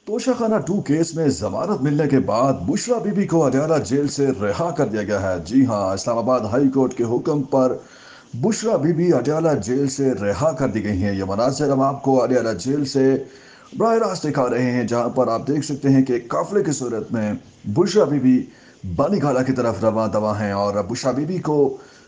Toshakhana 2 case में जमानत मिलने के बाद बुशरा बीबी को अडयाला जेल से रिहा कर दिया गया है। जी हां, इस्लामाबाद हाई कोर्ट के हुक्म पर बुशरा बीबी अडयाला जेल से रिहा कर दी गई हैं। ये मनाज़िर हम आपको अडयाला जेल से बराह रास्त दिखा रहे हैं, जहां पर आप देख सकते हैं कि काफिले की सूरत में बुशरा बीबी बानीखाला की तरफ रवां दवा हैं और बुशरा बीबी को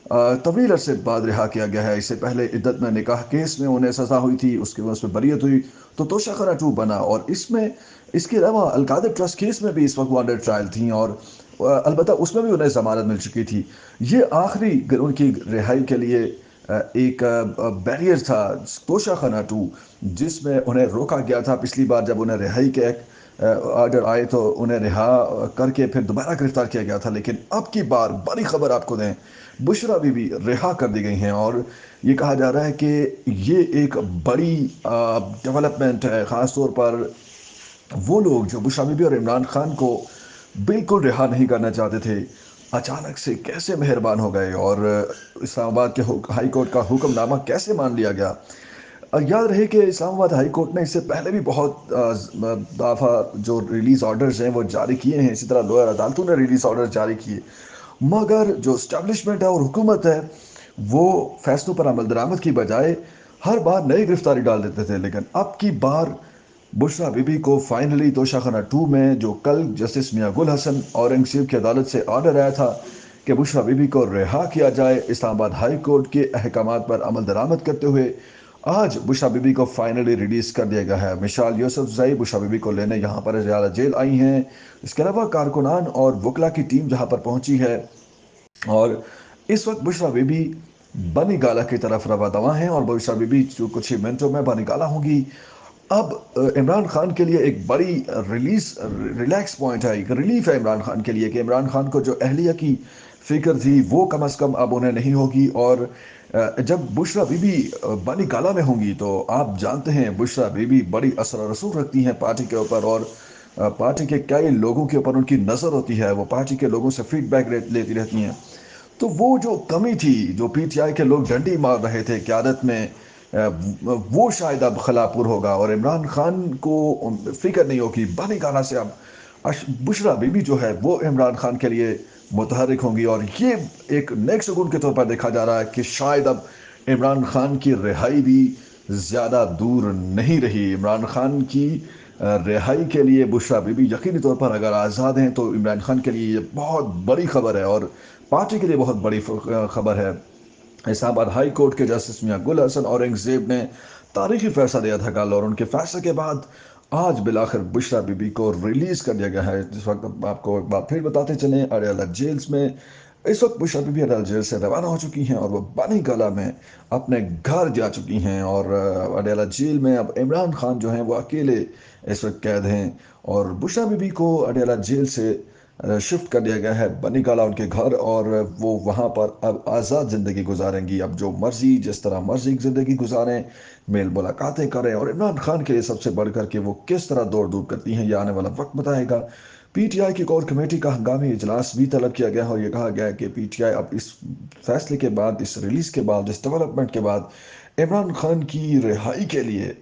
तवील अरसे बाद रिहा किया गया है। इससे पहले इद्दत में निकाह केस में उन्हें सजा हुई थी, उसके बाद उसमें बरीयत हुई तो तोशाखाना 2 बना। और इसमें इसके अलावा अलकादर ट्रस्ट केस में भी इस वक्त वांटेड ट्रायल थी और अलबत्ता उसमें भी उन्हें जमानत मिल चुकी थी। ये आखिरी उनकी रिहाई के लिए एक बैरियर था तोशाखाना 2, जिसमें उन्हें रोका गया था। पिछली बार जब उन्हें रिहाई के ऑर्डर आए तो उन्हें रिहा करके फिर दोबारा गिरफ्तार किया गया था, लेकिन अब की बार बड़ी खबर आपको दें, बुशरा बीबी रिहा कर दी गई हैं और ये कहा जा रहा है कि ये एक बड़ी डेवलपमेंट है। ख़ास तौर पर वो लोग जो बुशरा बीबी और इमरान खान को बिल्कुल रिहा नहीं करना चाहते थे, अचानक से कैसे मेहरबान हो गए और इस्लामाबाद के हाई कोर्ट का हुक्मनामा कैसे मान लिया गया। याद रहे कि इस्लामाबाद हाई कोर्ट ने इससे पहले भी बहुत दफ़ा जो रिलीज़ ऑर्डर्स हैं वो जारी किए हैं। इसी तरह लोअर अदालतों ने रिलीज़ ऑर्डर जारी किए, मगर जो इस्टेब्लिशमेंट है और हुकूमत है वो फैसलों पर अमल दरामद की बजाय हर बार नई गिरफ्तारी डाल देते थे। लेकिन अब की बार बुशरा बीबी को फाइनली तोशाखाना 2 में, जो कल जस्टिस मियां गुल हसन औरंगजेब की अदालत से ऑर्डर आया था कि बुशरा बीबी को रिहा किया जाए, इस्लामाबाद हाई कोर्ट के अहकामात पर अमल दरामद करते हुए आज बुशरा बीबी को फाइनली रिलीज कर दिया गया है। मिशाल यूसुफजई बुशरा बीबी को लेने यहाँ पर अडयाला जेल आई हैं। इसके अलावा कारकुनान और वकला की टीम जहाँ पर पहुंची है और इस वक्त बुशरा बीबी बनी गाला की तरफ रवा दवा हैं और बुशरा बीबी जो कुछ ही मिनटों में बनी गाला होंगी। अब इमरान खान के लिए एक बड़ी रिलैक्स पॉइंट है, एक रिलीफ है इमरान खान के लिए कि इमरान खान को जो अहलिया की फिक्र थी वो कम अज़ कम अब उन्हें नहीं होगी। और जब बुशरा बीबी बनी गाला में होंगी तो आप जानते हैं बुशरा बीबी बड़ी असर रसूख रखती हैं पार्टी के ऊपर और पार्टी के कई लोगों के ऊपर उनकी नज़र होती है, वो पार्टी के लोगों से फीडबैक लेती रहती हैं। तो वो जो कमी थी, जो पीटीआई के लोग डंडी मार रहे थे क्यादत में, वो शायद अब खलापुर होगा और इमरान खान को फिक्र नहीं होगी। बनी गाना से अब बुशरा बीबी जो है वो इमरान खान के लिए मुतहरिक होंगी और ये एक नेक्स्ट सुकून के तौर पर देखा जा रहा है कि शायद अब इमरान खान की रिहाई भी ज़्यादा दूर नहीं रही। इमरान खान की रिहाई के लिए बुशरा बीबी यकीनी तौर पर अगर आज़ाद हैं तो इमरान खान के लिए ये बहुत बड़ी खबर है और पार्टी के लिए बहुत बड़ी खबर है। इस्लामाबाद हाई कोर्ट के जस्टिस मियां गुल हसन औरंगजेब ने तारीखी फैसला दिया था कल और उनके फैसले के बाद आज बिलाखिर बुशरा बीबी को रिलीज कर दिया गया है। जिस वक्त आपको एक बार फिर बताते चले, अडयाला जेल्स में इस वक्त बुशरा बीबी अडयाला जेल से रवाना हो चुकी हैं और वो बनी गला में अपने घर जा चुकी हैं और अडयाला जेल में अब इमरान खान जो हैं वो अकेले इस वक्त कैद हैं और बुशरा बीबी को अडयाला जेल से शिफ्ट कर दिया गया है बनी गाला उनके घर और वो वहाँ पर अब आज़ाद ज़िंदगी गुजारेंगी। अब जो मर्जी जिस तरह मर्जी ज़िंदगी गुजारें, मेल मुलाकातें करें और इमरान खान के लिए सबसे बढ़ कर के वो किस तरह दौड़ धूप करती हैं ये आने वाला वक्त बताएगा। पीटीआई की कोर कमेटी का हंगामी इजलास भी तलब किया गया है और ये कहा गया है कि पीटीआई अब इस फैसले के बाद, इस रिलीज के बाद, इस डेवलपमेंट के बाद इमरान खान की रिहाई के लिए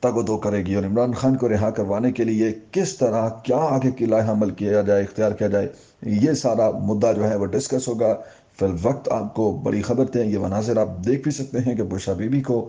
तगदो करेगी और इमरान खान को रिहा करवाने के लिए किस तरह क्या आगे की लाए अमल किया जाए, इख्तियार किया जाए, ये सारा मुद्दा जो है वो डिस्कस होगा। फिल वक्त आपको बड़ी खबर थे, ये मनाजिर आप देख भी सकते हैं कि बुशरा बीबी को